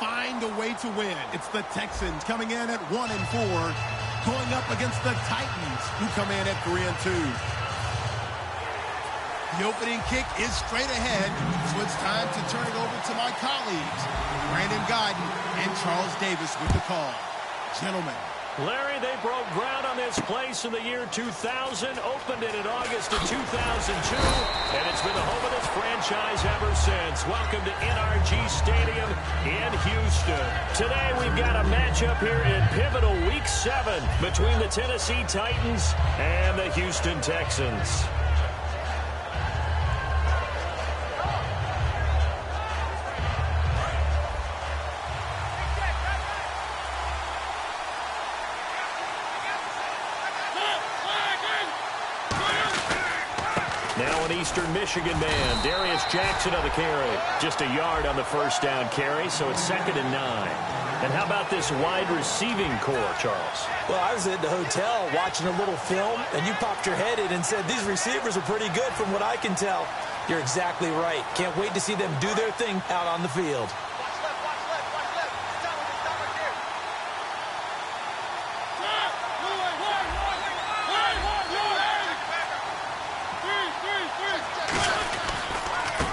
find a way to win. It's the Texans coming in at 1-4, going up against the Titans, who come in at 3-2. The opening kick is straight ahead, so it's time to turn it over to my colleagues, Brandon Guyton and Charles Davis with the call. Gentlemen. Larry, they broke ground on this place in the year 2000, opened it in August of 2002, and it's been the home of this franchise ever since. Welcome to NRG Stadium in Houston. Today we've got a matchup here in pivotal Week 7 between the Tennessee Titans and the Houston Texans. Now an Eastern Michigan man, Darius Jackson on the carry. Just a yard on the first down carry, so it's 2nd and 9. And how about this wide receiving core, Charles? Well, I was at the hotel watching a little film, and you popped your head in and said, these receivers are pretty good from what I can tell. You're exactly right. Can't wait to see them do their thing out on the field.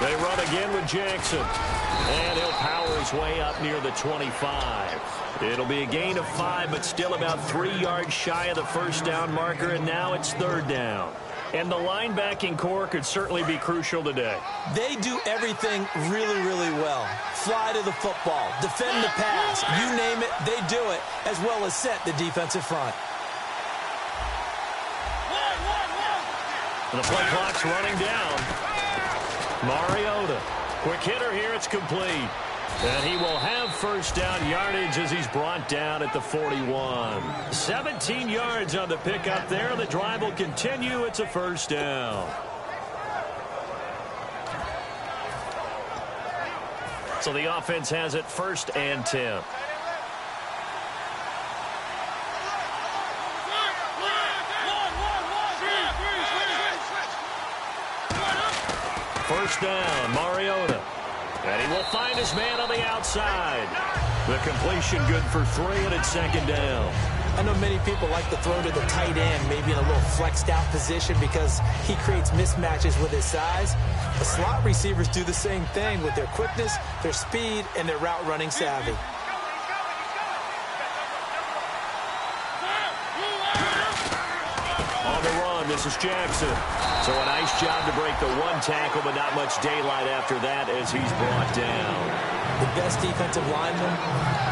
They run again with Jackson, and he'll power his way up near the 25. It'll be a gain of 5, but still about 3 yards shy of the first down marker, and now it's 3rd down. And the linebacking core could certainly be crucial today. They do everything really, really well. Fly to the football, defend the pass, you name it, they do it, as well as set the defensive front. And the play clock's running down. Mariota, quick hitter here, it's complete. And he will have first down yardage as he's brought down at the 41. 17 yards on the pickup there. The drive will continue. It's a first down. So the offense has it 1st and 10. First down, Mariota. And he will find his man on the outside. The completion good for 3, and it's 2nd down. I know many people like to throw to the tight end, maybe in a little flexed out position because he creates mismatches with his size. The slot receivers do the same thing with their quickness, their speed, and their route running savvy. On the run, this is Jackson. So a nice job to break the 1 tackle, but not much daylight after that as he's brought down. The best defensive linemen,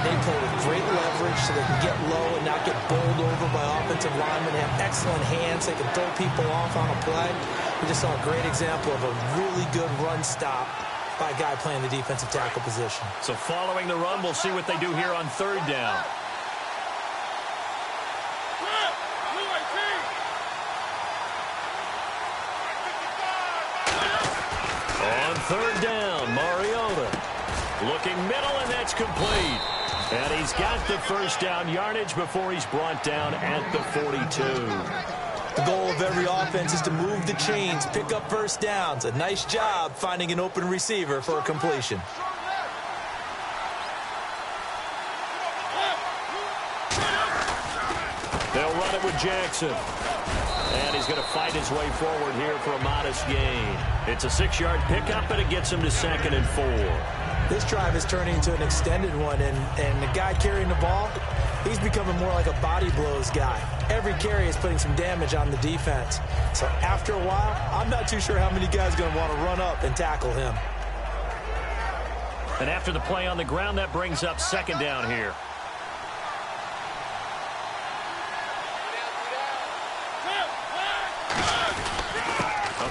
they play with great leverage so they can get low and not get bowled over by offensive linemen. They have excellent hands. They can throw people off on a play. We just saw a great example of a really good run stop by a guy playing the defensive tackle position. So following the run, we'll see what they do here on 3rd down. On 3rd down, Mariota. Looking middle, and that's complete. And he's got the first down yardage before he's brought down at the 42. The goal of every offense is to move the chains, pick up first downs. A nice job finding an open receiver for a completion. They'll run it with Jackson. And he's going to fight his way forward here for a modest gain. It's a 6-yard pickup, and it gets him to 2nd and 4. This drive is turning into an extended one, and the guy carrying the ball, he's becoming more like a body blows guy. Every carry is putting some damage on the defense. So after a while, I'm not too sure how many guys are going to want to run up and tackle him. And after the play on the ground, that brings up 2nd down here.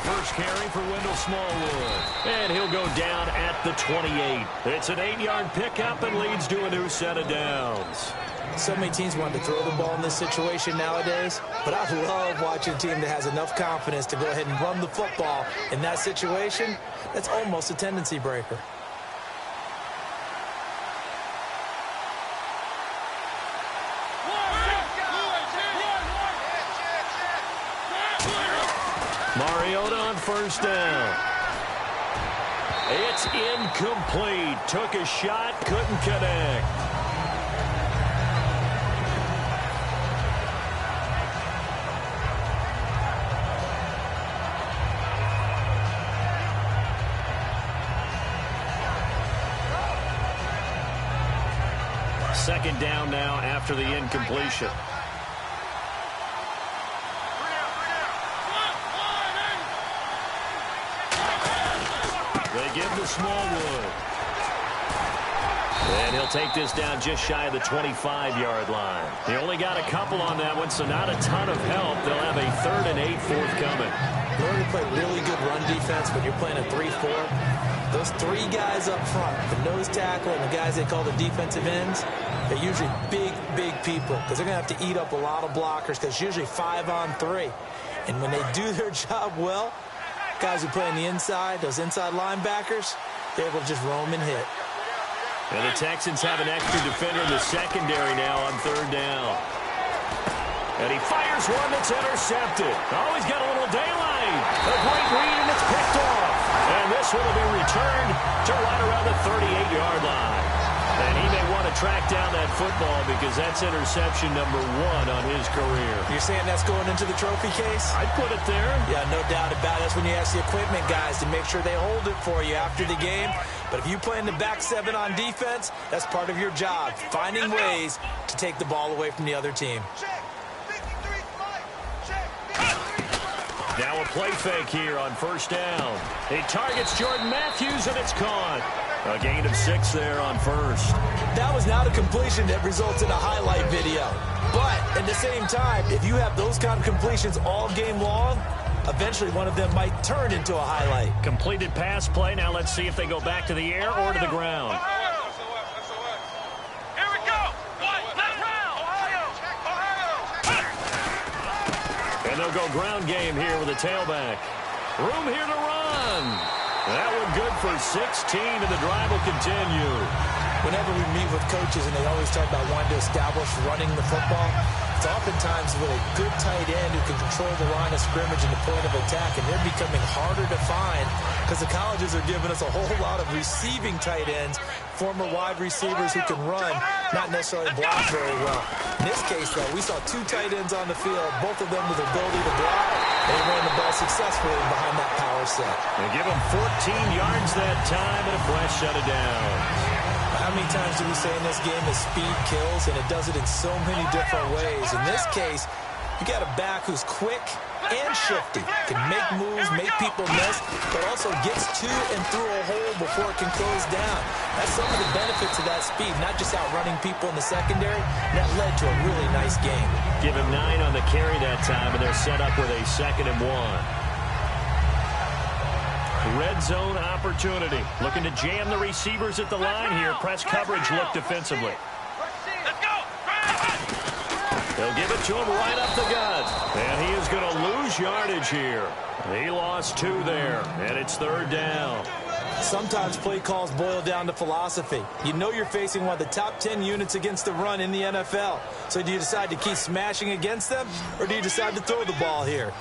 First carry for Wendell Smallwood. And he'll go down at the 28. It's an 8-yard pickup and leads to a new set of downs. So many teams want to throw the ball in this situation nowadays, but I love watching a team that has enough confidence to go ahead and run the football. In that situation, that's almost a tendency breaker. Mariota on first down. It's incomplete. Took a shot, couldn't connect. Second down now after the incompletion. They give to Smallwood. And he'll take this down just shy of the 25-yard line. He only got a couple on that one, so not a ton of help. They'll have a 3rd and 8 forthcoming. In order to play really good run defense when you're playing a 3-4, those 3 guys up front, the nose tackle and the guys they call the defensive ends, they're usually big, big people because they're going to have to eat up a lot of blockers because it's usually 5-on-3. And when they do their job well, guys who play on the inside, those inside linebackers, they're able to just roam and hit. And the Texans have an extra defender in the secondary now on 3rd down. And he fires one that's intercepted. Oh, he's got a little daylight. A great read, and it's picked off. And this one will be returned to right around the 38-yard line. And he may want to track down that football because that's interception number 1 on his career. You're saying that's going into the trophy case? I'd put it there. Yeah, no doubt about it. That's when you ask the equipment guys to make sure they hold it for you after the game. But if you play in the back 7 on defense, that's part of your job, finding ways to take the ball away from the other team. Now a play fake here on 1st down. He targets Jordan Matthews, and it's caught. A gain of 6 there on 1st. That was not a completion that results in a highlight video. But at the same time, if you have those kind of completions all game long, eventually one of them might turn into a highlight. Completed pass play. Now let's see if they go back to the air or to the ground. Here we go. Left round. And they'll go ground game here with a tailback. Room here to run. That one good for 16, and the drive will continue. Whenever we meet with coaches and they always talk about wanting to establish running the football, it's oftentimes with a good tight end who can control the line of scrimmage and the point of attack, and they're becoming harder to find because the colleges are giving us a whole lot of receiving tight ends, former wide receivers who can run, not necessarily block very well. In this case, though, we saw 2 tight ends on the field, both of them with the ability to block. They ran the ball successfully behind that power set. They give them 14 yards that time and a fresh set of downs. How many times do we say in this game that speed kills, and it does it in so many different ways? In this case, you got a back who's quick and shifty, can make moves, make people miss, but also gets to and through a hole before it can close down. That's some of the benefits of that speed, not just outrunning people in the secondary. That led to a really nice game. Give him 9 on the carry that time, and they're set up with a 2nd and 1. Red zone opportunity. Looking to jam the receivers at the line here. Press coverage look defensively. Let's go. They'll give it to him right up the gut. And he is going to lose yardage here. He lost 2 there, and it's 3rd down. Sometimes play calls boil down to philosophy. You know you're facing one of the top 10 units against the run in the NFL. So do you decide to keep smashing against them, or do you decide to throw the ball here?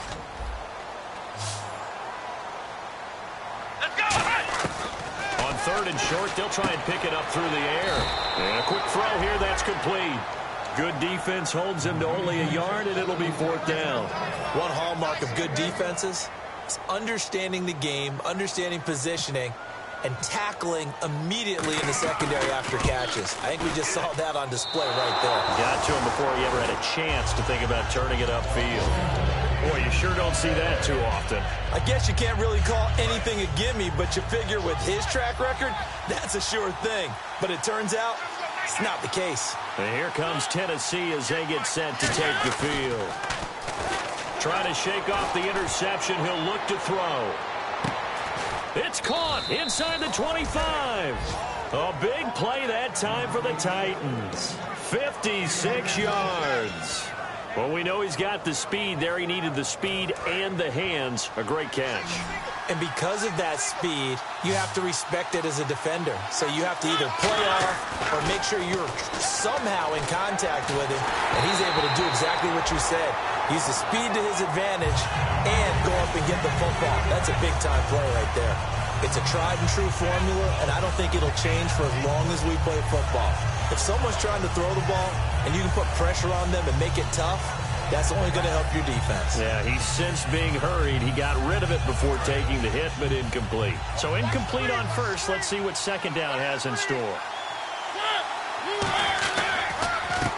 On 3rd and short, they'll try and pick it up through the air. And a quick throw here, that's complete. Good defense holds him to only a yard, and it'll be 4th down. One hallmark of good defenses is understanding the game, understanding positioning, and tackling immediately in the secondary after catches. I think we just saw that on display right there. Got to him before he ever had a chance to think about turning it upfield. Boy, you sure don't see that too often. I guess you can't really call anything a gimme, but you figure with his track record, that's a sure thing. But it turns out, it's not the case. And here comes Tennessee as they get set to take the field. Trying to shake off the interception, he'll look to throw. It's caught inside the 25. A big play that time for the Titans. 56 yards. Well, we know he's got the speed there. He needed the speed and the hands. A great catch. And because of that speed, you have to respect it as a defender. So you have to either play off or make sure you're somehow in contact with him. And he's able to do exactly what you said. Use the speed to his advantage and go up and get the football. That's a big-time play right there. It's a tried-and-true formula, and I don't think it'll change for as long as we play football. If someone's trying to throw the ball and you can put pressure on them and make it tough, that's only going to help your defense. Yeah, he sensed being hurried. He got rid of it before taking the hit, but incomplete. So incomplete on first. Let's see what second down has in store.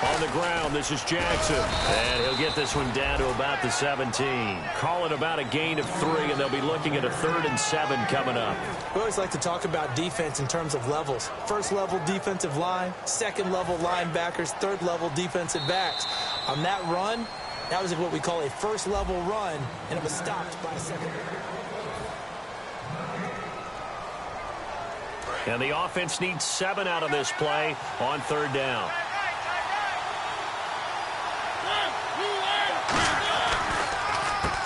On the ground, this is Jackson. And he'll get this one down to about the 17. Call it about a gain of 3, and they'll be looking at a 3rd and 7 coming up. We always like to talk about defense in terms of levels. First level defensive line, second level linebackers, third level defensive backs. On that run, that was what we call a first level run, and it was stopped by a second. And the offense needs 7 out of this play on 3rd down.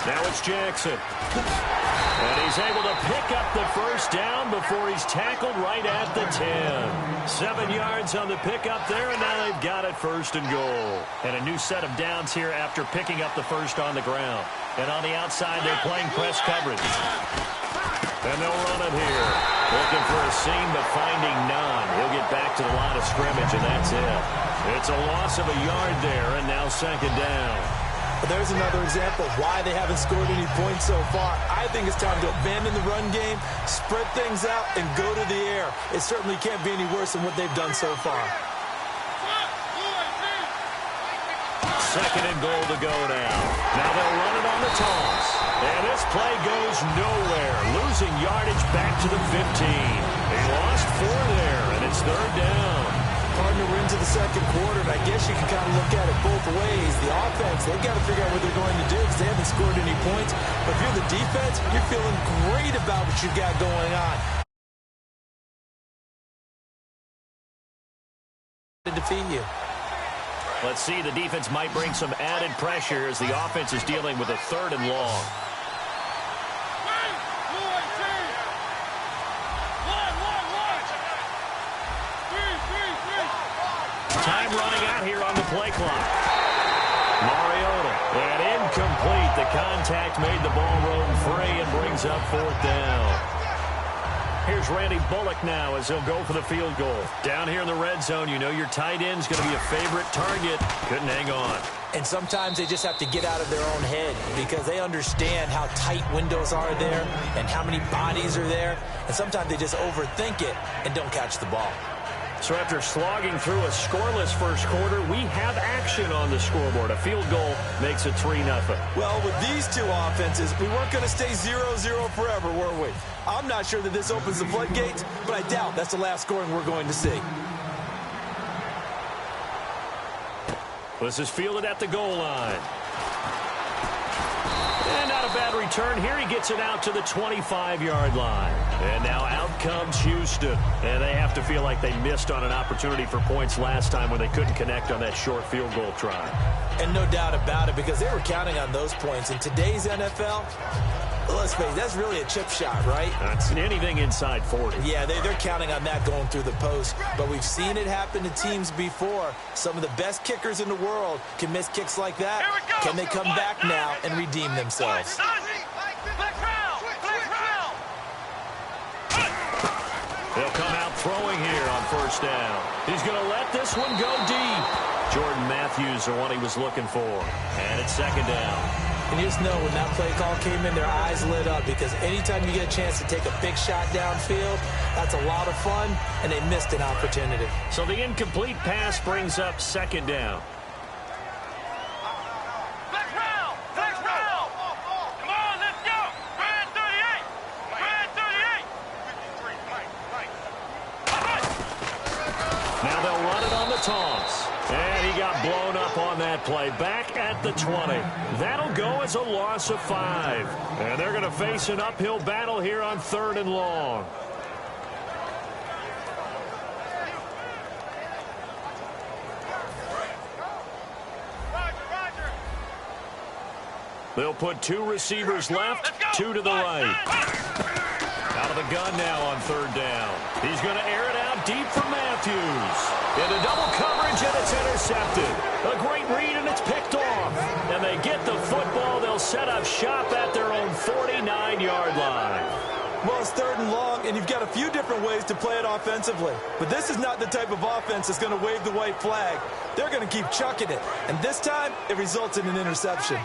Now it's Jackson. And he's able to pick up the first down before he's tackled right at the 10. 7 yards on the pickup there, and now they've got it 1st and goal. And a new set of downs here after picking up the first on the ground. And on the outside, they're playing press coverage. And they'll run it here. Looking for a seam, but finding none. He'll get back to the line of scrimmage, and that's it. It's a loss of a yard there, and now 2nd down. But there's another example of why they haven't scored any points so far. I think it's time to abandon the run game, spread things out, and go to the air. It certainly can't be any worse than what they've done so far. 2nd and goal to go now. Now they'll run it on the toss. And this play goes nowhere. Losing yardage back to the 15. They lost 4 there, and it's 3rd down. Partner, we're into the second quarter, and I guess you can kind of look at it both ways. The offense, they've got to figure out what they're going to do because they haven't scored any points. But if you're the defense, you're feeling great about what you've got going on. To defeat you. Let's see, the defense might bring some added pressure as the offense is dealing with a 3rd and long. Time running out here on the play clock. Mariota, and incomplete. The contact made the ball roam free and brings up 4th down. Here's Randy Bullock now as he'll go for the field goal. Down here in the red zone, you know your tight end's going to be a favorite target. Couldn't hang on. And sometimes they just have to get out of their own head because they understand how tight windows are there and how many bodies are there. And sometimes they just overthink it and don't catch the ball. So after slogging through a scoreless first quarter, we have action on the scoreboard. A field goal makes it 3-0. Well, with these two offenses, we weren't going to stay 0-0 forever, were we? I'm not sure that this opens the floodgates, but I doubt that's the last scoring we're going to see. This is fielded at the goal line. And not a bad return here. He gets it out to the 25-yard line. And now out comes Houston. And they have to feel like they missed on an opportunity for points last time when they couldn't connect on that short field goal try. And no doubt about it, because they were counting on those points. In today's NFL, let's face it, that's really a chip shot, right? That's anything inside 40. Yeah, they're counting on that going through the post. But we've seen it happen to teams before. Some of the best kickers in the world can miss kicks like that. Can they come back now and redeem themselves? They'll come out throwing here on 1st down. He's going to let this one go deep. Jordan Matthews are what he was looking for. And it's 2nd down. And you just know when that play call came in, their eyes lit up because anytime you get a chance to take a big shot downfield, that's a lot of fun, and they missed an opportunity. So the incomplete pass brings up 2nd down. Now they'll run it on the toss. And he got blown up on that play. Back at the 20. That'll go as a loss of 5. And they're going to face an uphill battle here on 3rd and long. They'll put 2 receivers left, 2 to the right. Out of the gun now on 3rd down. He's going to air it out deep for Matthews. Into double coverage, and it's intercepted. A great read, and it's picked off. And they get the football. They'll set up shop at their own 49-yard line. Well, it's 3rd and long, and you've got a few different ways to play it offensively. But this is not the type of offense that's going to wave the white flag. They're going to keep chucking it. And this time, it results in an interception.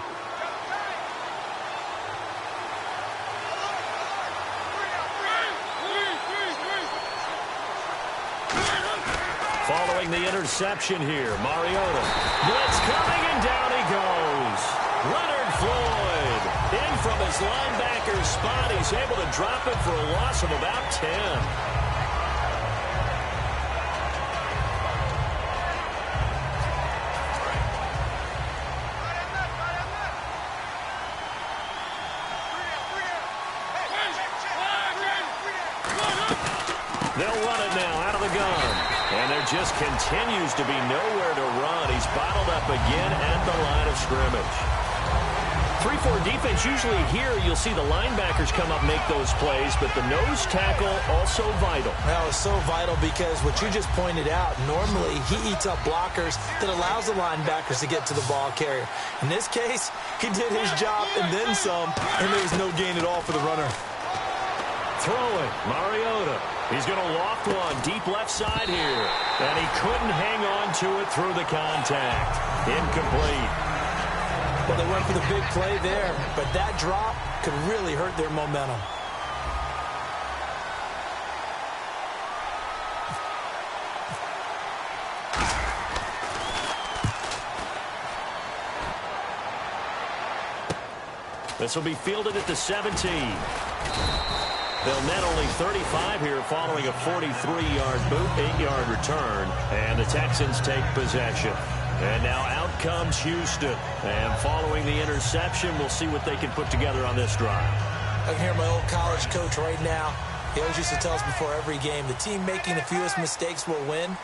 Following the interception here, Mariota. Blitz coming, and down he goes. Leonard Floyd in from his linebacker spot. He's able to drop it for a loss of about 10. They'll run it now out of the gun. And there just continues to be nowhere to run. He's bottled up again at the line of scrimmage. 3-4 defense, usually here you'll see the linebackers come up and make those plays, but the nose tackle also vital. That was so vital because what you just pointed out, normally he eats up blockers that allows the linebackers to get to the ball carrier. In this case, he did his job and then some, and there was no gain at all for the runner. Throwing, Mariota. He's going to loft one deep left side here. And he couldn't hang on to it through the contact. Incomplete. Well, they went for the big play there, but that drop could really hurt their momentum. This will be fielded at the 17. They'll net only 35 here following a 43-yard boot, 8-yard return. And the Texans take possession. And now out comes Houston. And following the interception, we'll see what they can put together on this drive. I can hear my old college coach right now. He always used to tell us before every game, the team making the fewest mistakes will win.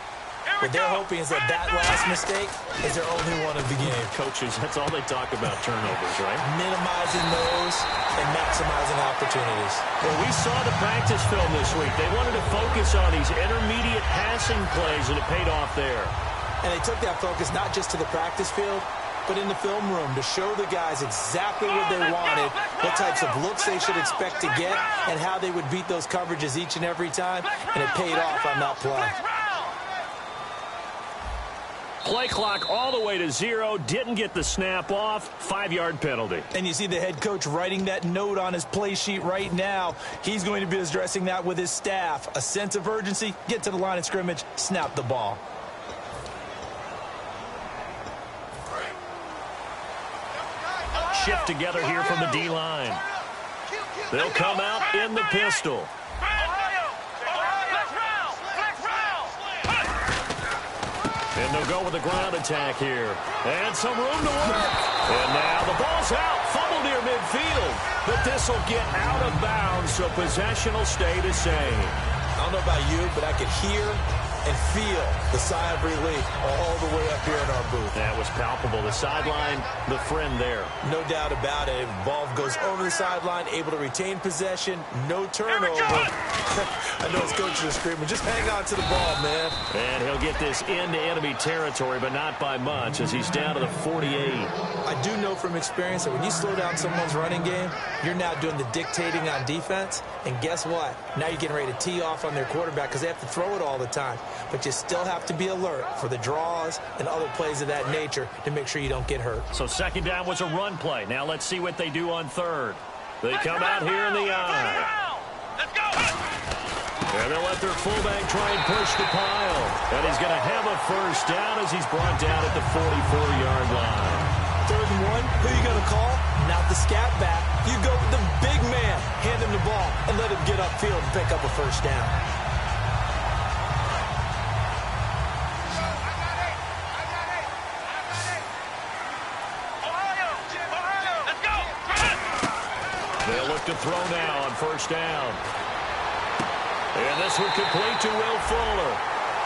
What they're hoping is that that last mistake is their only one of the game. Coaches, that's all they talk about, turnovers, right? Minimizing those and maximizing opportunities. Well, we saw the practice film this week. They wanted to focus on these intermediate passing plays, and it paid off there. And they took that focus not just to the practice field, but in the film room to show the guys exactly what they wanted, what types of looks they should expect to get, and how they would beat those coverages each and every time, and it paid off on that play. Play clock all the way to 0. Didn't get the snap off. 5-yard penalty. And you see the head coach writing that note on his play sheet right now. He's going to be addressing that with his staff. A sense of urgency, get to the line of scrimmage, snap the ball. Shift together here from the D-line. They'll come out in the pistol. And they'll go with the ground attack here. And some room to work. And now the ball's out. Fumble near midfield. But this will get out of bounds, so possession will stay the same. I don't know about you, but I could hear and feel the sigh of relief all the way up here in our booth. That was palpable. The sideline, the friend there. No doubt about it. The ball goes over the sideline, able to retain possession, no turnover. I know his coaches are screaming, just hang on to the ball, man. And he'll get this into enemy territory, but not by much, as he's down to the 48. I do know from experience that when you slow down someone's running game, you're now doing the dictating on defense. And guess what? Now you're getting ready to tee off on their quarterback because they have to throw it all the time. But you still have to be alert for the draws and other plays of that nature to make sure you don't get hurt. So second down was a run play. Now let's see what they do on third. They come out here in the eye. Let's go! And they'll let their fullback try and push the pile. And he's going to have a first down as he's brought down at the 44-yard line. 3rd and 1, who you going to call? Not the scat back. You go with the big man, hand him the ball, and let him get upfield and pick up a first down. They'll look to throw now on first down. And this will complete to Will Fuller.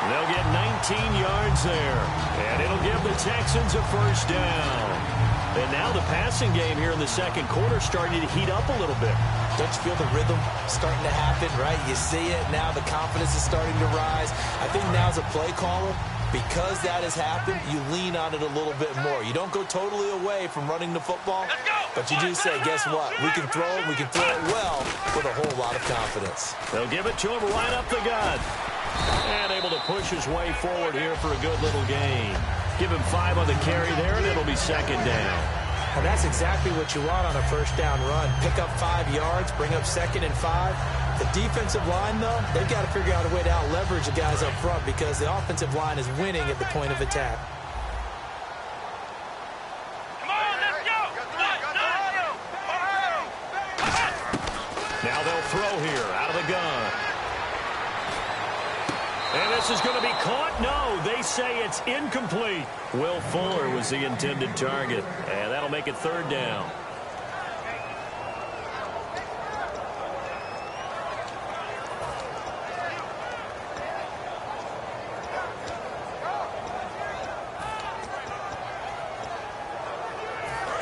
They'll get 19 yards there. And it'll give the Texans a first down. And now the passing game here in the second quarter starting to heat up a little bit. Don't you feel the rhythm starting to happen, right? You see it now. The confidence is starting to rise. I think now as a play caller, because that has happened, you lean on it a little bit more. You don't go totally away from running the football, But you do say, guess what? We can throw it. We can throw it well with a whole lot of confidence. They'll give it to him right up the gut. And able to push his way forward here for a good little gain. Give him 5 on the carry there, and it'll be second down. And that's exactly what you want on a first down run. Pick up 5 yards, bring up 2nd and 5. The defensive line, though, they've got to figure out a way to out-leverage the guys up front because the offensive line is winning at the point of attack. Come on, let's go! Now they'll throw here out of the gun. And this is going to be caught. No, they say it's incomplete. Will Fuller was the intended target. And that'll make it 3rd down.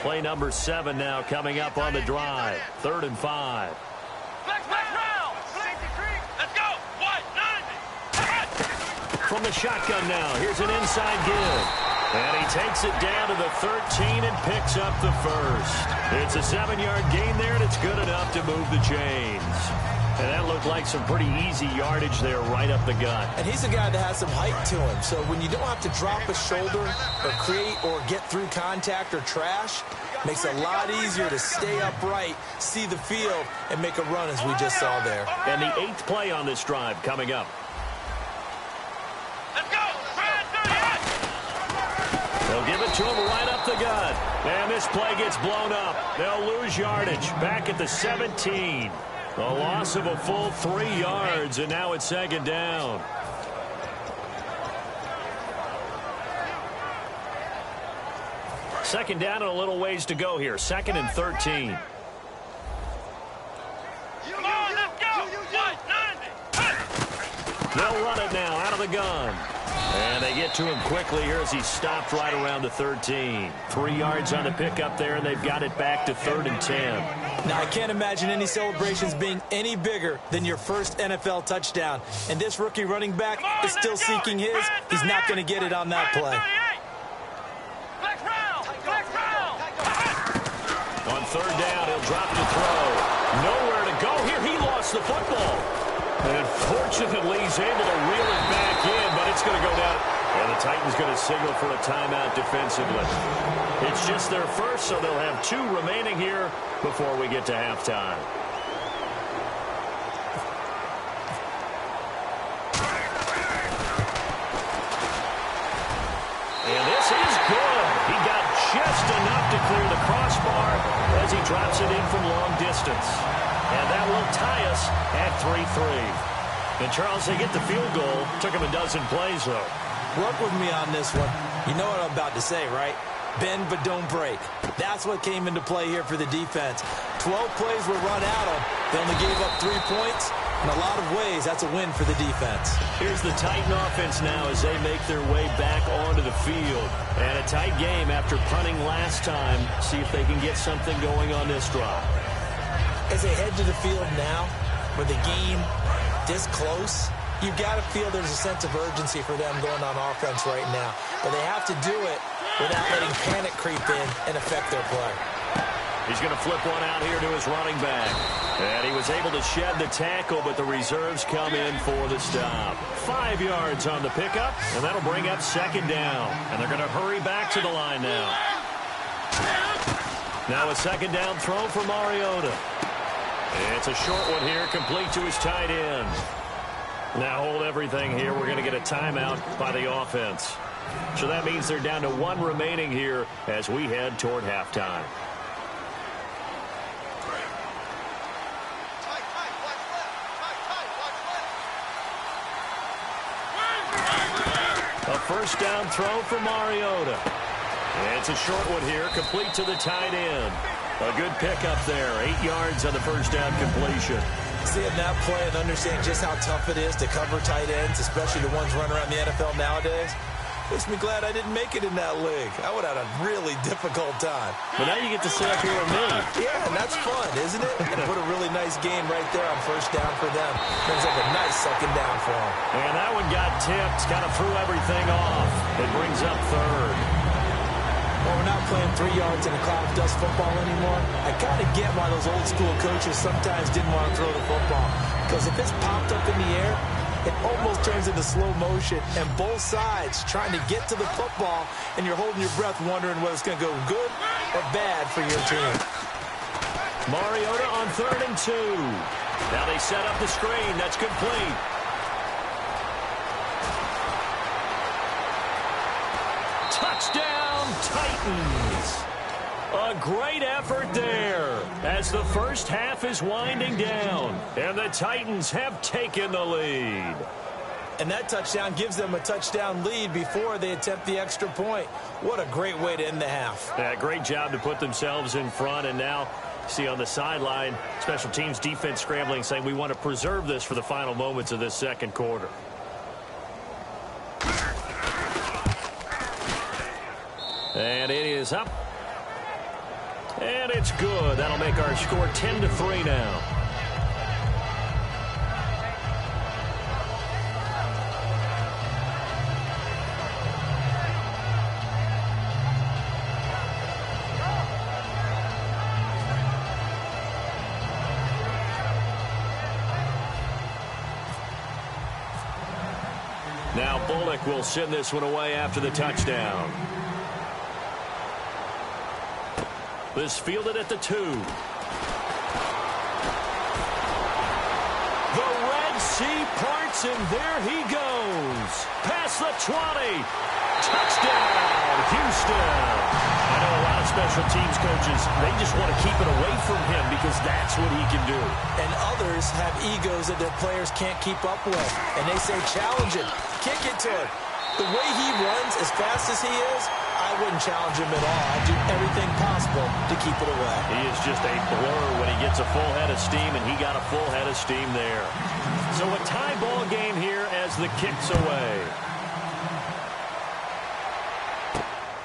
Play number 7 now coming up on the drive. 3rd and 5. Flex round! Let's go! What? 90! From the shotgun now, here's an inside give. And he takes it down to the 13 and picks up the first. It's a 7-yard gain there, and it's good enough to move the chains. And that looked like some pretty easy yardage there right up the gut. And he's a guy that has some height to him. So when you don't have to drop a shoulder or create or get through contact or trash, makes it a lot easier to stay upright, see the field, and make a run as we just saw there. And the 8th play on this drive coming up. Let's go! They'll give it to him right up the gut. And this play gets blown up. They'll lose yardage back at the 17. A loss of a full 3 yards, and now it's 2nd down. Second down and a little ways to go here. 2nd and 13. Come on, let's go! What? 90! They'll run it now out of the gun. And they get to him quickly here as he stopped right around the 13. 3 yards on the pickup there, and they've got it back to 3rd and 10. Now, I can't imagine any celebrations being any bigger than your first NFL touchdown. And this rookie running back is still seeking his. He's not going to get it on that play. Flex round! On 3rd down, he'll drop to throw. Nowhere to go here. He lost the football. And fortunately, he's able to reel it back in, but it's going to go down. And the Titans going to signal for a timeout defensively. It's just their first, so they'll have 2 remaining here before we get to halftime. And this is good. He got just enough to clear the crossbar as he drops it in from long distance. And that will tie us at 3-3. And, Charles, they get the field goal. Took him a dozen plays, though. Work with me on this one. You know what I'm about to say, right? Bend but don't break. That's what came into play here for the defense. 12 plays were run at them. They only gave up 3 points. In a lot of ways, that's a win for the defense. Here's the Titan offense now as they make their way back onto the field. And a tight game after punting last time. See if they can get something going on this drive. As they head to the field now, with the game this close, you've got to feel there's a sense of urgency for them going on offense right now. But they have to do it without letting panic creep in and affect their play. He's going to flip one out here to his running back. And he was able to shed the tackle, but the reserves come in for the stop. 5 yards on the pickup, and that'll bring up 2nd down. And they're going to hurry back to the line now. Now a 2nd down throw for Mariota. It's a short one here, complete to his tight end. Now hold everything here. We're going to get a timeout by the offense. So that means they're down to 1 remaining here as we head toward halftime. A first down throw for Mariota. It's a short one here, complete to the tight end. A good pickup there, 8 yards on the first down completion. Seeing that play and understanding just how tough it is to cover tight ends, especially the ones running around the NFL nowadays, makes me glad I didn't make it in that league. I would have had a really difficult time. But now you get to sit up here with me. Yeah, and that's fun, isn't it? And put a really nice game right there on first down for them. Brings up a nice 2nd down for them. And that one got tipped, kind of threw everything off. It brings up 3rd. Well, we're not playing 3 yards in a cloud of dust football anymore. I kind of get why those old school coaches sometimes didn't want to throw the football. Because if it's popped up in the air, it almost turns into slow motion, and both sides trying to get to the football, and you're holding your breath wondering whether it's going to go good or bad for your team. Mariota on 3rd and 2. Now they set up the screen. That's complete. Touchdown, Titans. A great effort there as the first half is winding down, and the Titans have taken the lead. And that touchdown gives them a touchdown lead before they attempt the extra point. What a great way to end the half. Yeah, great job to put themselves in front, and now see on the sideline, special teams defense scrambling, saying we want to preserve this for the final moments of this second quarter. And it is up. And it's good. That'll make our score 10-3 now. Now Bullock will send this one away after the touchdown. This fielded at the 2. The Red Sea parts, and there he goes. Past the 20. Touchdown, Houston. I know a lot of special teams coaches, they just want to keep it away from him because that's what he can do. And others have egos that their players can't keep up with. And they say, challenge him. Kick it to him. The way he runs as fast as he is, I wouldn't challenge him at all. I'd do everything possible to keep it away. He is just a blur when he gets a full head of steam, and he got a full head of steam there. So a tie ball game here as the kick's away.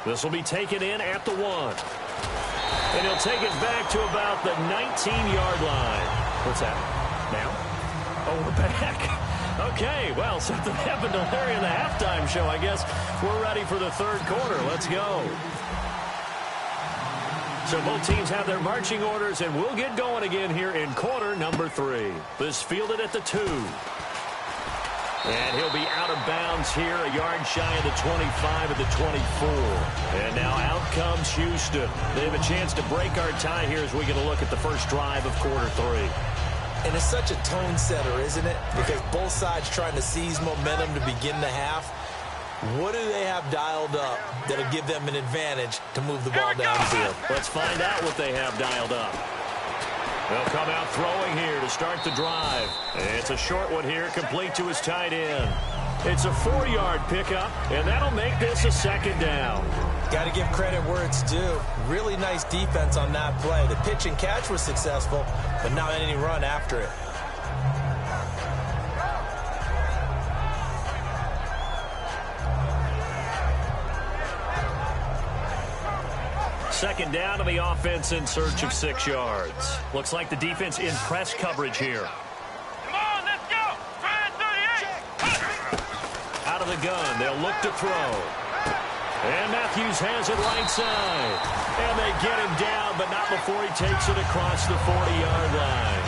This will be taken in at the 1. And he'll take it back to about the 19-yard line. What's that? Now? Oh, we're back. Okay, well, something happened to Larry in the halftime show. I guess we're ready for the third quarter. Let's go. So both teams have their marching orders, and we'll get going again here in quarter number 3. This fielded at the 2. And he'll be out of bounds here, a yard shy of the 25 at the 24. And now out comes Houston. They have a chance to break our tie here as we get a look at the first drive of quarter 3. And it's such a tone setter, isn't it? Because both sides trying to seize momentum to begin the half. What do they have dialed up that'll give them an advantage to move the ball downfield? Let's find out what they have dialed up. They'll come out throwing here to start the drive. It's a short one here, complete to his tight end. It's a 4-yard pickup, and that'll make this a second down. Got to give credit where it's due. Really nice defense on that play. The pitch and catch was successful, but not any run after it. Second down, and the offense in search of 6 yards. Looks like the defense in press coverage here. Come on, let's go. Try and 38. Out of the gun, they'll look to throw. And Matthews has it right side. And they get him down, but not before he takes it across the 40-yard line.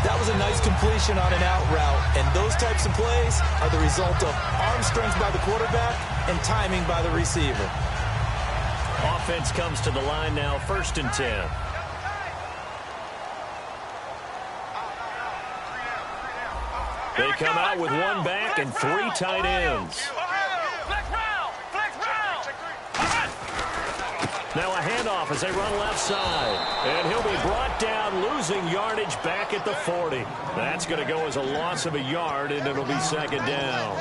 That was a nice completion on an out route. And those types of plays are the result of arm strength by the quarterback and timing by the receiver. Offense comes to the line now, 1st and 10. They come out with 1 back and 3 tight ends. Now a handoff as they run left side. And he'll be brought down, losing yardage back at the 40. That's going to go as a loss of a yard, and it'll be second down.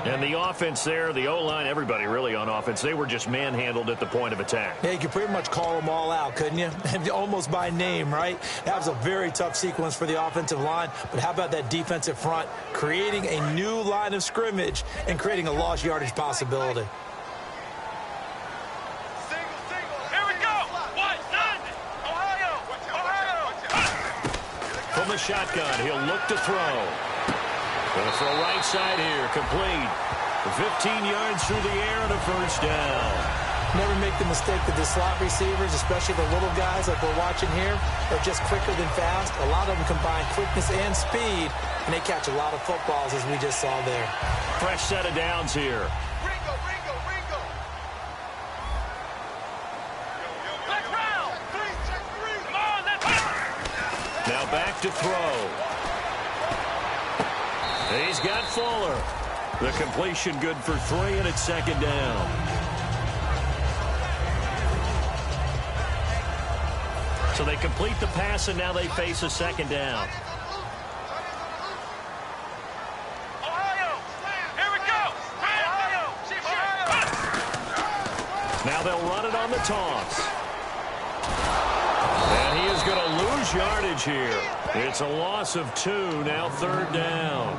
And the offense there, the O-line, everybody really on offense, they were just manhandled at the point of attack. Yeah, you could pretty much call them all out, couldn't you? Almost by name, right? That was a very tough sequence for the offensive line. But how about that defensive front creating a new line of scrimmage and creating a lost yardage possibility? From the shotgun, he'll look to throw. Going to throw right side here, complete. 15 yards through the air and a first down. Never make the mistake that the slot receivers, especially the little guys like we're watching here, are just quicker than fast. A lot of them combine quickness and speed, and they catch a lot of footballs, as we just saw there. Fresh set of downs here. Ringo. Let's round. Come on, let's go. Now back to throw. He's got Fuller. The completion good for 3, and it's second down. So they complete the pass, and now they face a second down. Ohio, here we go. Ohio. Now they'll run it on the toss. And he is going to lose yardage here. It's a loss of 2, now third down.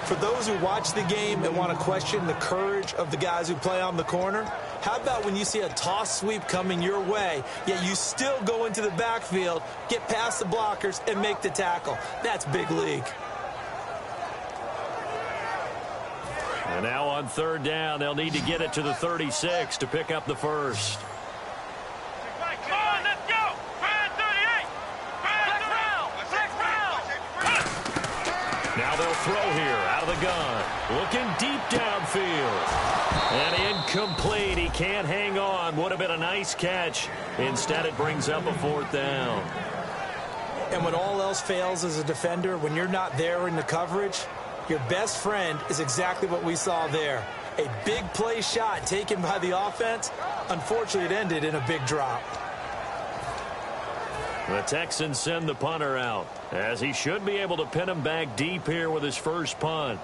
For those who watch the game and want to question the courage of the guys who play on the corner, how about when you see a toss sweep coming your way, yet you still go into the backfield, get past the blockers, and make the tackle? That's big league. And now on third down, they'll need to get it to the 36 to pick up the first. Come on, let's go. 38. Flex round. Now they'll throw here out of the gun. Looking deep downfield. And incomplete. He can't hang on. Would have been a nice catch. Instead, it brings up a fourth down. And when all else fails as a defender, when you're not there in the coverage, your best friend is exactly what we saw there. A big play shot taken by the offense. Unfortunately, it ended in a big drop. The Texans send the punter out, as he should be able to pin him back deep here with his first punt.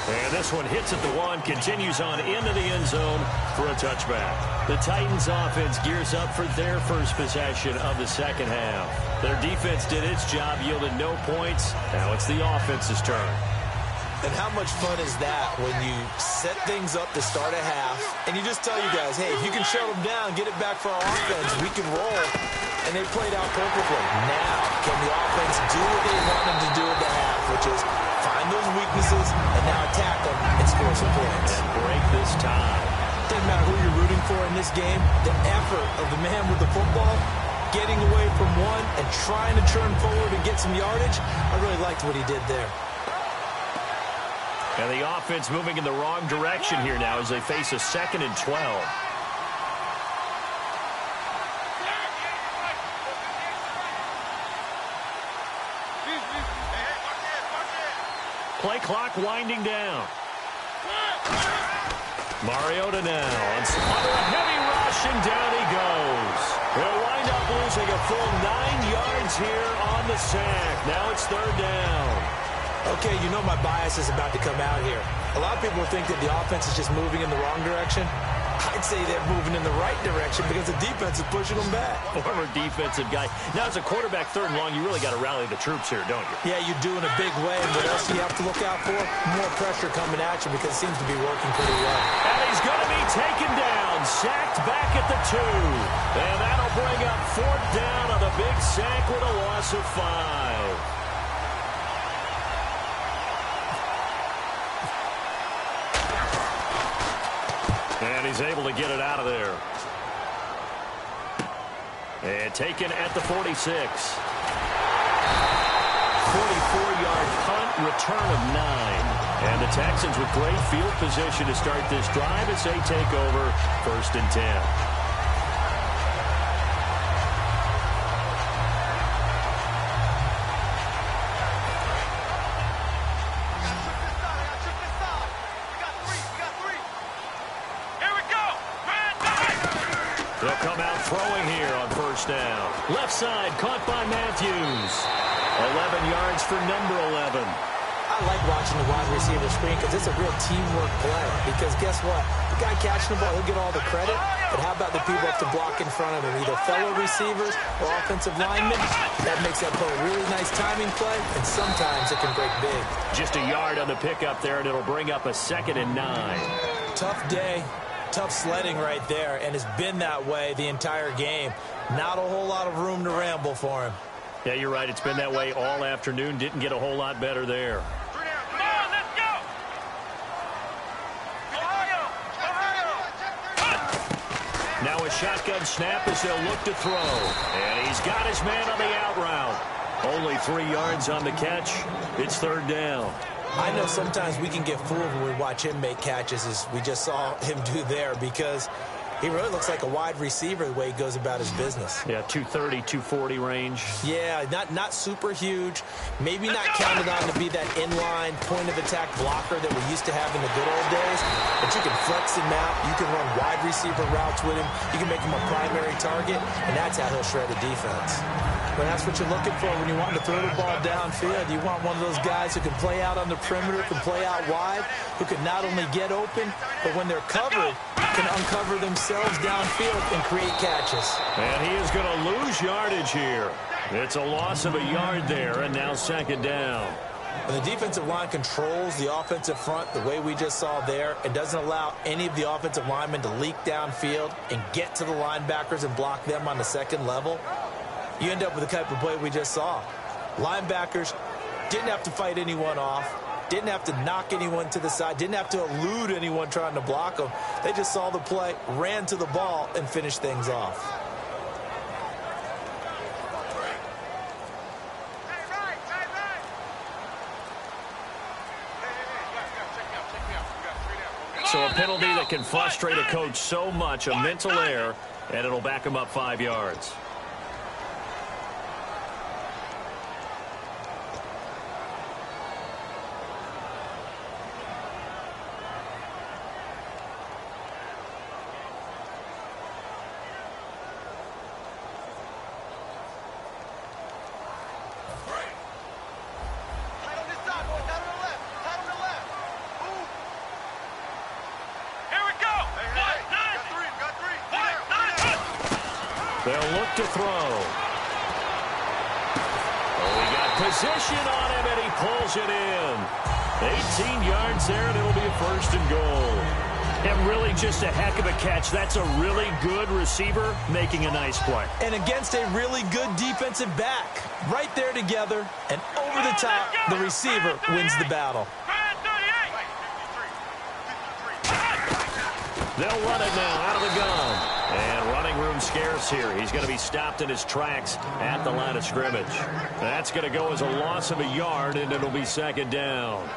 And this one hits at the 1, continues on into the end zone for a touchback. The Titans offense gears up for their first possession of the second half. Their defense did its job, yielded no points. Now it's the offense's turn. And how much fun is that when you set things up to start a half, and you just tell you guys, hey, if you can shut them down, get it back for our offense, we can roll. And they played out perfectly. Now, can the offense do what they want them to do at the half, which is find those weaknesses and now attack them and score some points. And break this tie. Doesn't matter who you're rooting for in this game, the effort of the man with the football, getting away from one and trying to turn forward and get some yardage, I really liked what he did there. And the offense moving in the wrong direction here now as they face a 2nd and 12. Play clock winding down. Mariota now under a heavy rush, and down he goes. He'll wind up losing a full 9 yards here on the sack. Now it's third down. Okay, you know my bias is about to come out here. A lot of people think that the offense is just moving in the wrong direction. I'd say they're moving in the right direction because the defense is pushing them back. Former defensive guy. Now, as a quarterback, third and long, you really got to rally the troops here, don't you? Yeah, you do in a big way. And what else do you have to look out for? More pressure coming at you because it seems to be working pretty well. And he's going to be taken down, sacked back at the 2. And that'll bring up fourth down on the big sack with a loss of 5. And he's able to get it out of there. And taken at the 46. 44-yard punt, return of 9. And the Texans with great field position to start this drive as they take over 1st and 10. They'll come out throwing here on first down. Left side, caught by Matthews. 11 yards for number 11. I like watching the wide receiver screen because it's a real teamwork play. Because guess what? The guy catching the ball, he'll get all the credit. But how about the people up to block in front of him? Either fellow receivers or offensive linemen. That makes that play a really nice timing play. And sometimes it can break big. Just a yard on the pickup there, and it'll bring up a 2nd and 9. Tough day. Tough sledding right there, and it's been that way the entire game. Not a whole lot of room to ramble for him. Yeah, you're right. It's been that way all afternoon. Didn't get a whole lot better there. Come on, let's go! Ohio! Now a shotgun snap as they'll look to throw. And he's got his man on the out route. Only 3 yards on the catch. It's third down. I know sometimes we can get fooled when we watch him make catches, as we just saw him do there, because he really looks like a wide receiver the way he goes about his business. Yeah, 230, 240 range. Yeah, not super huge. Maybe not counted on to be that inline point-of-attack blocker that we used to have in the good old days. But you can flex him out. You can run wide receiver routes with him. You can make him a primary target, and that's how he'll shred a defense. But that's what you're looking for when you want to throw the ball downfield. You want one of those guys who can play out on the perimeter, can play out wide, who can not only get open, but when they're covered, can uncover themselves downfield and create catches. And he is going to lose yardage here. It's a loss of a yard there, and now second down. When the defensive line controls the offensive front the way we just saw there, and doesn't allow any of the offensive linemen to leak downfield and get to the linebackers and block them on the second level, you end up with the type of play we just saw. Linebackers didn't have to fight anyone off, didn't have to knock anyone to the side, didn't have to elude anyone trying to block them. They just saw the play, ran to the ball, and finished things off. So a penalty that can frustrate a coach so much, a mental error, and it'll back him up 5 yards. They'll look to throw. Oh, he got position on him, and he pulls it in. 18 yards there, and it'll be a first and goal. And really just a heck of a catch. That's a really good receiver making a nice play. And against a really good defensive back. Right there together, and over the top, the receiver wins the battle. They'll run it now out of the gun. And running room scarce here. He's going to be stopped in his tracks at the line of scrimmage. That's going to go as a loss of a yard, and it'll be second down.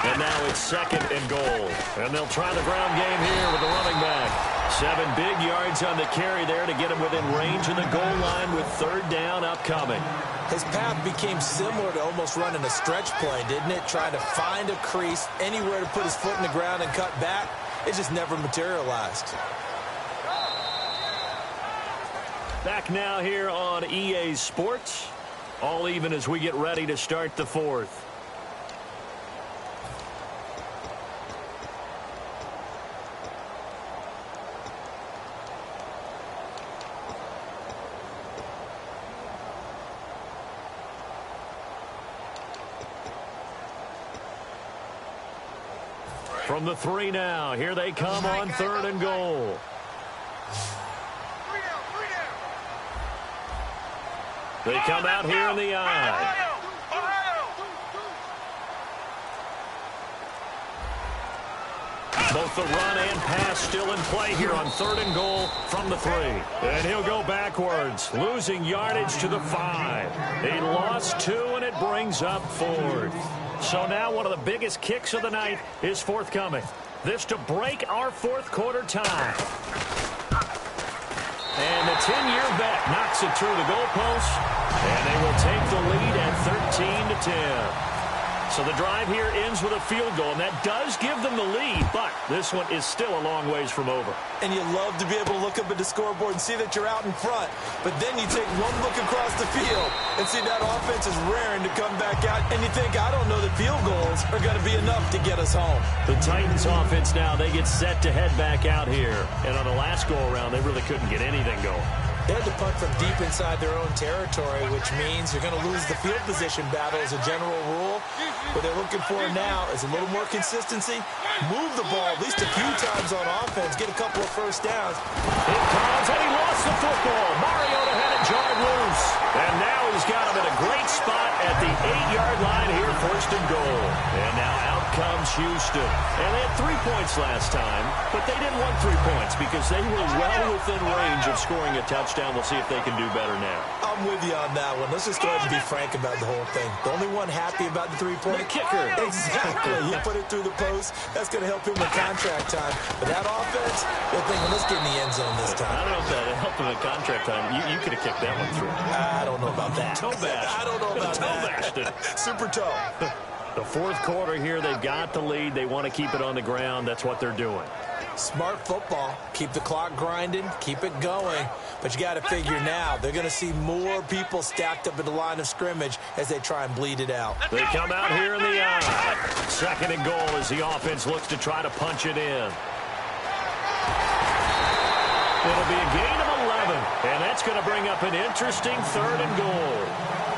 And now it's second and goal. And they'll try the ground game here with the running back. 7 big yards on the carry there to get him within range of the goal line with third down upcoming. His path became similar to almost running a stretch play, didn't it? Trying to find a crease, anywhere to put his foot in the ground and cut back. It just never materialized. Back now here on EA Sports. All even as we get ready to start the fourth. From the 3 now, here they come on third and goal. They come out here in the eye. Both the run and pass still in play here on third and goal from the 3. And he'll go backwards, losing yardage to the 5. He lost 2, and it brings up 4th. So now one of the biggest kicks of the night is forthcoming. This to break our fourth quarter tie. And the 10-year vet knocks it through the goalpost. And they will take the lead at 13-10. So the drive here ends with a field goal, and that does give them the lead, but this one is still a long ways from over. And you love to be able to look up at the scoreboard and see that you're out in front, but then you take one look across the field and see that offense is raring to come back out, and you think, I don't know that field goals are going to be enough to get us home. The Titans offense now, they get set to head back out here, and on the last go-around, they really couldn't get anything going. They had to punt from deep inside their own territory, which means you're going to lose the field position battle as a general rule. What they're looking for now is a little more consistency, move the ball at least a few times on offense, get a couple of first downs. It comes, and he lost the football. Mariota had it jarred loose. And now he's got him in a great spot at the 8-yard line here, first and goal. And now out comes Houston. And they had 3 points last time, but they didn't want 3 points because they were well within range of scoring a touchdown. We'll see if they can do better now. I'm with you on that one. Let's just go ahead and be frank about the whole thing. The only one happy about the 3-point. The kicker. Exactly. He put it through the post. That's going to help him in contract time. But that offense, they're thinking, let's get in the end zone this time. I don't know if that helped him in contract time. You could have kicked that one through. I don't know about that. Toe bash. I don't know about toe bashed it. Super toe. The fourth quarter here, they've got the lead. They want to keep it on the ground. That's what they're doing. Smart football. Keep the clock grinding. Keep it going. But you got to figure now, they're going to see more people stacked up at the line of scrimmage as they try and bleed it out. They come out here in the eye. Second and goal as the offense looks to try to punch it in. It'll be a gain of 11, and that's going to bring up an interesting third and goal.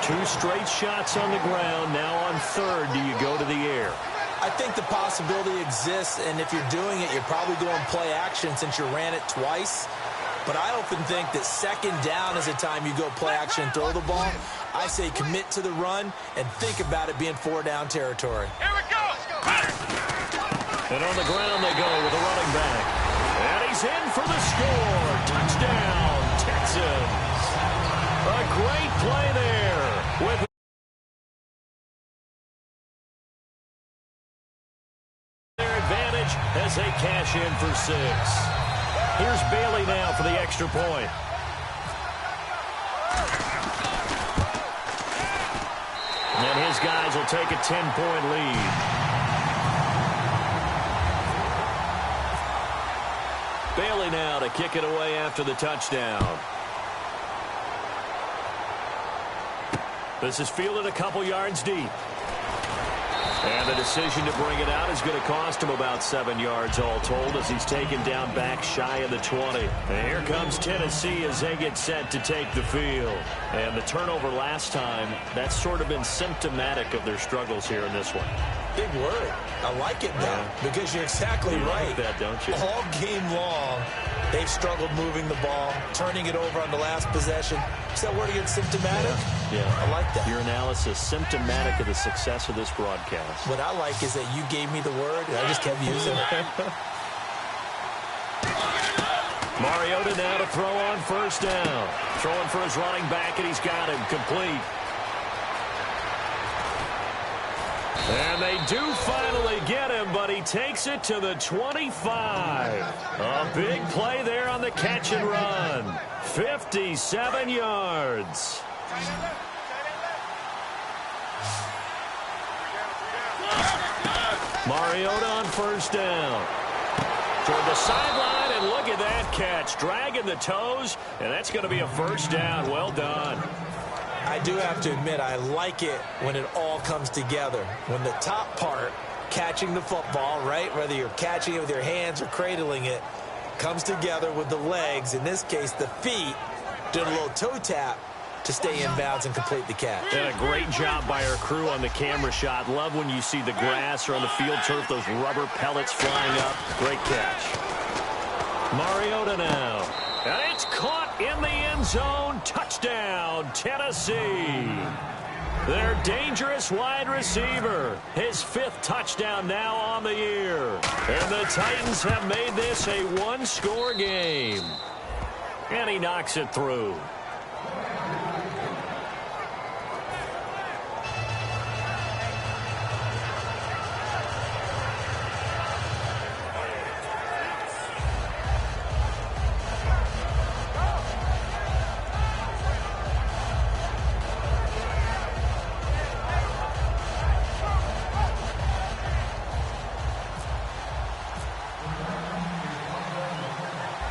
2 straight shots on the ground. Now on third, do you go to the air? I think the possibility exists, and if you're doing it, you're probably going play action since you ran it twice. But I often think that second down is the time you go play action and throw the ball. I say commit to the run and think about it being 4-down territory. Here we go. And on the ground they go with a running back. And he's in for the score. Touchdown, Texans. A great play there with their advantage as they cash in for 6. Here's Bailey now for the extra point. And his guys will take a 10-point lead. Bailey now to kick it away after the touchdown. This is fielded a couple yards deep. And the decision to bring it out is going to cost him about 7 yards all told as he's taken down back shy of the 20. And here comes Tennessee as they get set to take the field. And the turnover last time, that's sort of been symptomatic of their struggles here in this one. Big word. I like it now because you're exactly right. Like that, don't you? All game long, they've struggled moving the ball, turning it over on the last possession. Is that word again, symptomatic? Yeah. I like that. Your analysis, symptomatic of the success of this broadcast. What I like is that you gave me the word, and I just kept using it. Mariota now to throw on first down. Throwing for his running back, and he's got him complete. And they do finally get him, but he takes it to the 25. A big play there on the catch and run. 57 yards. Mariota on first down. Toward the sideline, and look at that catch. Dragging the toes, and that's going to be a first down. Well done. I do have to admit, I like it when it all comes together. When the top part, catching the football, right, whether you're catching it with your hands or cradling it, comes together with the legs, in this case the feet, doing a little toe tap to stay in bounds and complete the catch. And a great job by our crew on the camera shot. Love when you see the grass or on the field turf, those rubber pellets flying up. Great catch. Mariota now. And it's caught in the end zone. Touchdown, Tennessee. Their dangerous wide receiver. His 5th touchdown now on the year. And the Titans have made this a one-score game. And he knocks it through.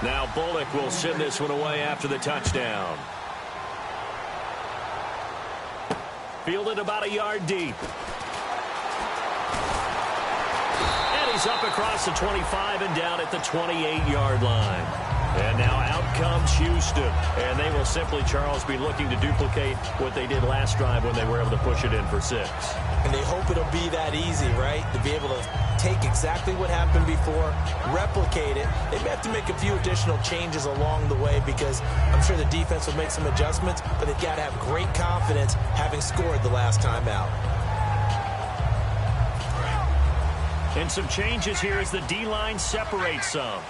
Now Bullock will send this one away after the touchdown. Fielded about a yard deep. And he's up across the 25 and down at the 28-yard line. And now out comes Houston. And they will simply, Charles, be looking to duplicate what they did last drive when they were able to push it in for 6. And they hope it'll be that easy, right? To be able to take exactly what happened before, replicate it. They may have to make a few additional changes along the way because I'm sure the defense will make some adjustments, but they've got to have great confidence having scored the last time out. And some changes here as the D-line separates some.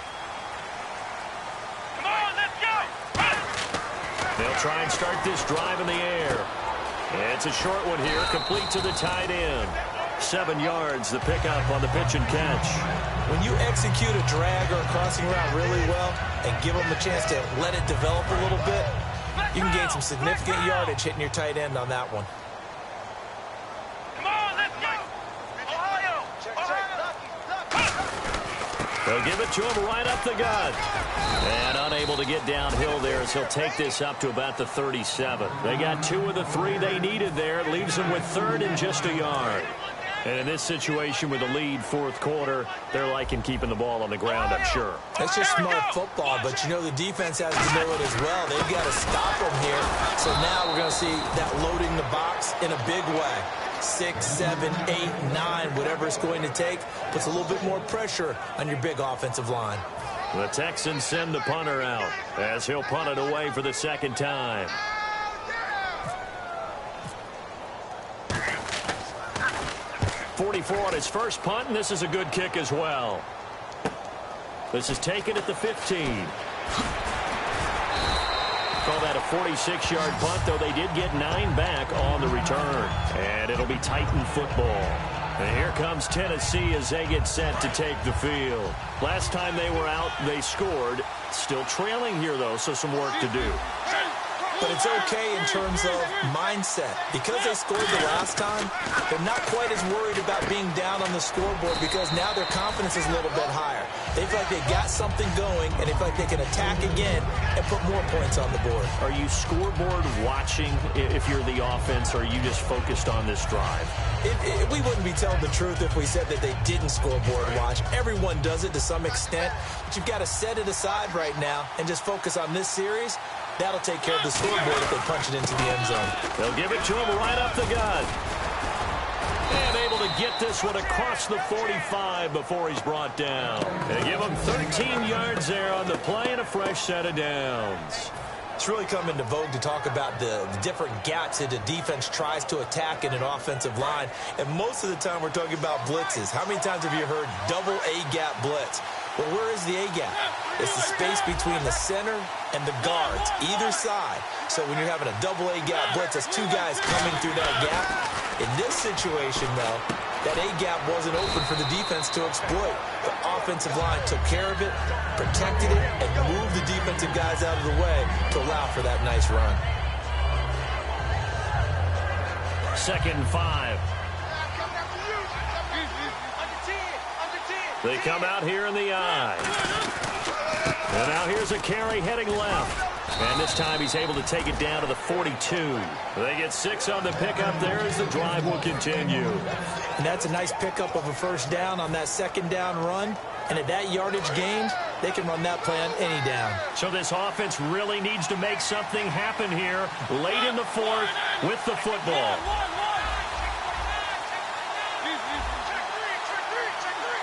Come on, let's go! They'll try and start this drive in the air. It's a short one here, complete to the tight end. 7 yards, the pickup on the pitch and catch. When you execute a drag or a crossing route really well and give them a chance to let it develop a little bit, you can gain some significant yardage hitting your tight end on that one. Come on, let's go! Ohio! They'll give it to him right up the gut. And unable to get downhill there as he'll take this up to about the 37. They got 2 of the 3 they needed there. It leaves them with 3rd and just a yard. And in this situation with the lead, 4th quarter, they're liking keeping the ball on the ground, I'm sure. That's just smart football, but you know the defense has to know it as well. They've got to stop them here. So now we're going to see that loading the box in a big way. 6, 7, 8, 9, whatever it's going to take, puts a little bit more pressure on your big offensive line. The Texans send the punter out as he'll punt it away for the 2nd time. .44 on his first punt, and this is a good kick as well. This is taken at the 15. Call that a 46-yard punt, though they did get 9 back on the return. And it'll be Titan football. And here comes Tennessee as they get set to take the field. Last time they were out, they scored. Still trailing here, though, so some work to do. But it's okay in terms of mindset. Because they scored the last time, they're not quite as worried about being down on the scoreboard because now their confidence is a little bit higher. They feel like they got something going, and they feel like they can attack again and put more points on the board. Are you scoreboard watching if you're the offense, or are you just focused on this drive? We wouldn't be telling the truth if we said that they didn't scoreboard watch. Everyone does it to some extent, but you've got to set it aside right now and just focus on this series. That'll take care of the scoreboard if they punch it into the end zone. They'll give it to him right up the gut. And able to get this one across the 45 before he's brought down. They give him 13 yards there on the play and a fresh set of downs. It's really come into vogue to talk about the different gaps that the defense tries to attack in an offensive line. And most of the time we're talking about blitzes. How many times have you heard double A-gap blitz? Well, where is the A-gap? It's the space between the center and the guards, either side. So when you're having a double A-gap blitz, that's 2 guys coming through that gap. In this situation, though, that A-gap wasn't open for the defense to exploit. The offensive line took care of it, protected it, and moved the defensive guys out of the way to allow for that nice run. 2nd and 5. They come out here in the I. And now here's a carry heading left. And this time he's able to take it down to the 42. They get 6 on the pickup there as the drive will continue. And that's a nice pickup of a first down on that 2nd down run. And at that yardage gained, they can run that play on any down. So this offense really needs to make something happen here late in the 4th with the football.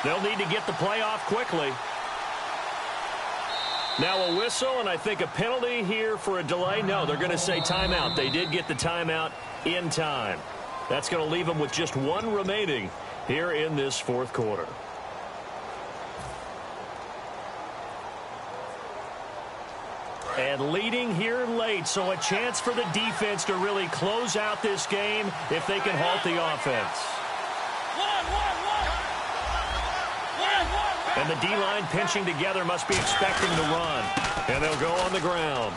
They'll need to get the play off quickly. Now a whistle, and I think a penalty here for a delay. No, they're going to say timeout. They did get the timeout in time. That's going to leave them with just 1 remaining here in this 4th quarter. And leading here late, so a chance for the defense to really close out this game if they can halt the offense. And the D-line pinching together must be expecting the run. And they'll go on the ground.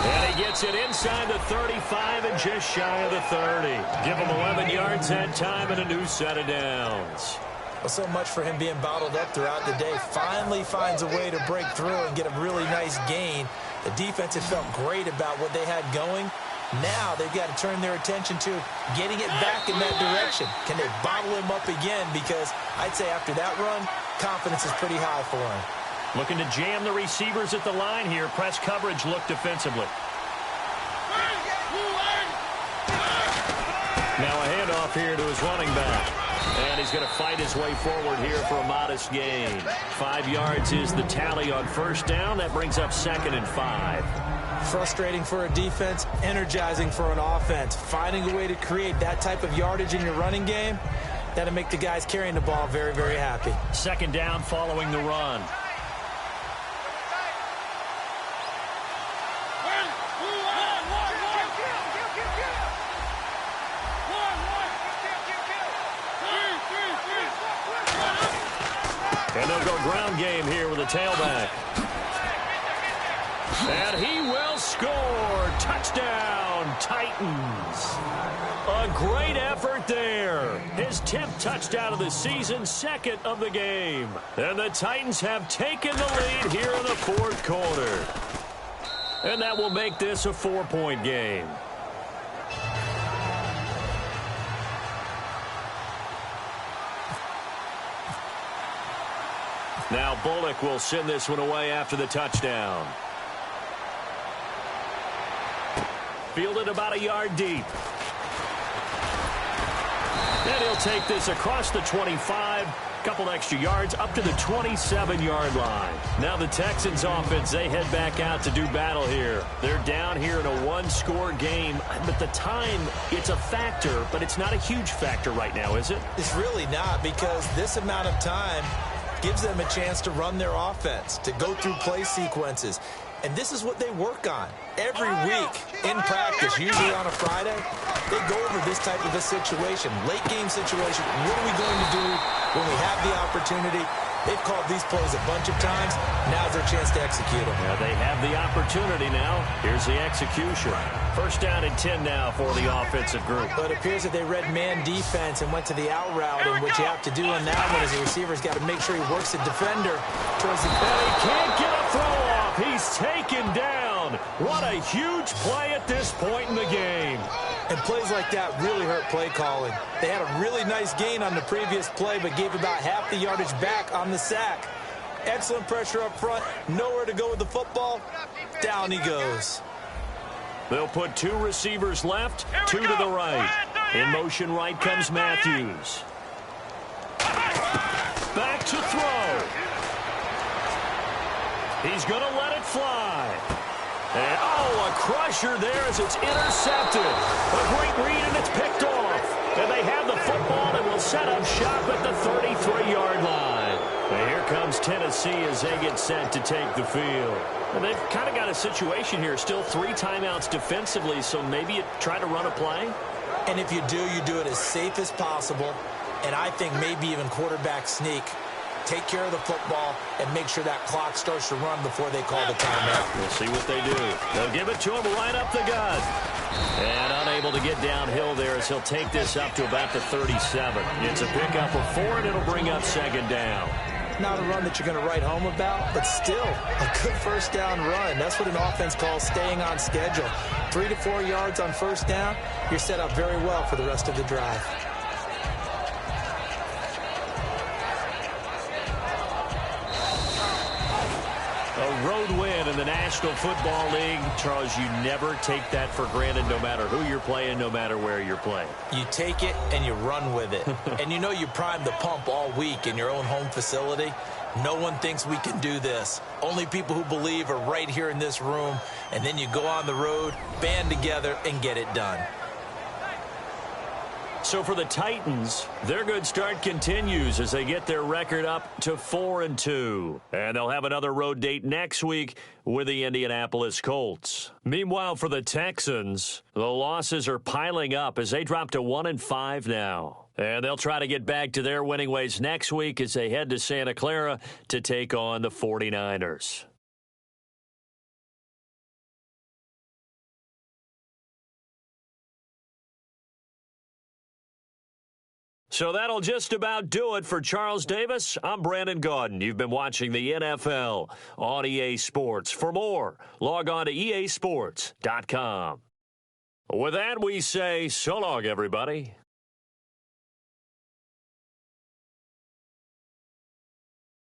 And he gets it inside the 35 and just shy of the 30. Give him 11 yards that time and a new set of downs. Well, so much for him being bottled up throughout the day. Finally finds a way to break through and get a really nice gain. The defense had felt great about what they had going. Now they've got to turn their attention to getting it back in that direction. Can they bottle him up again? Because I'd say after that run, confidence is pretty high for him. Looking to jam the receivers at the line here. Press coverage look defensively. Now a handoff here to his running back. And he's going to fight his way forward here for a modest gain. 5 yards is the tally on first down. That brings up 2nd and 5. Frustrating for a defense, energizing for an offense. Finding a way to create that type of yardage in your running game, that'll make the guys carrying the ball very, very happy. 2nd down following the run. And they'll go ground game here with a tailback. And he will score. Touchdown, Titans. A great effort there. His 10th touchdown of the season, 2nd of the game. And the Titans have taken the lead here in the 4th quarter. And that will make this a 4-point game. Now Bullock will send this one away after the touchdown. Fielded about a yard deep. And he'll take this across the 25. Couple extra yards up to the 27-yard line. Now the Texans offense, they head back out to do battle here. They're down here in a 1-score game. But the time, it's a factor, but it's not a huge factor right now, is it? It's really not, because this amount of time gives them a chance to run their offense, to go through play sequences. And this is what they work on every week in practice, usually on a Friday. They go over this type of a situation, late game situation. What are we going to do when we have the opportunity? They've called these plays a bunch of times. Now's their chance to execute them. Yeah, they have the opportunity now. Here's the execution. 1st down and 10 now for the offensive group. But it appears that they read man defense and went to the out route. And what you have to do on that one is the receiver's got to make sure he works the defender towards the And he can't get a throw off. He's taken down. What a huge play at this point in the game. And plays like that really hurt play calling. They had a really nice gain on the previous play, but gave about half the yardage back on the sack. Excellent pressure up front. Nowhere to go with the football. Down he goes. They'll put 2 receivers left, 2 to the right. In motion right comes Matthews. Back to throw. He's going to let it fly. And, oh, a crusher there as it's intercepted. A great read, and it's picked off. And they have the football and will set up shop at the 33-yard line. And here comes Tennessee as they get set to take the field. And they've kind of got a situation here. Still 3 timeouts defensively, so maybe you try to run a play. And if you do it as safe as possible. And I think maybe even quarterback sneak. Take care of the football and make sure that clock starts to run before they call the timeout. We'll see what they do. They'll give it to him right up the gut. And unable to get downhill there as he'll take this up to about the 37. It's a pickup of 4, and it'll bring up 2nd down. Not a run that you're going to write home about, but still a good 1st down run. That's what an offense calls staying on schedule. 3 to 4 yards on 1st down, you're set up very well for the rest of the drive. A road win in the National Football League. Charles, you never take that for granted no matter who you're playing, no matter where you're playing. You take it and you run with it. And you know you primed the pump all week in your own home facility. No one thinks we can do this. Only people who believe are right here in this room. And then you go on the road, band together, and get it done. So for the Titans, their good start continues as they get their record up to 4-2. And they'll have another road date next week with the Indianapolis Colts. Meanwhile, for the Texans, the losses are piling up as they drop to 1-5 now. And they'll try to get back to their winning ways next week as they head to Santa Clara to take on the 49ers. So that'll just about do it for Charles Davis. I'm Brandon Gaudin. You've been watching the NFL on EA Sports. For more, log on to easports.com. With that, we say so long, everybody.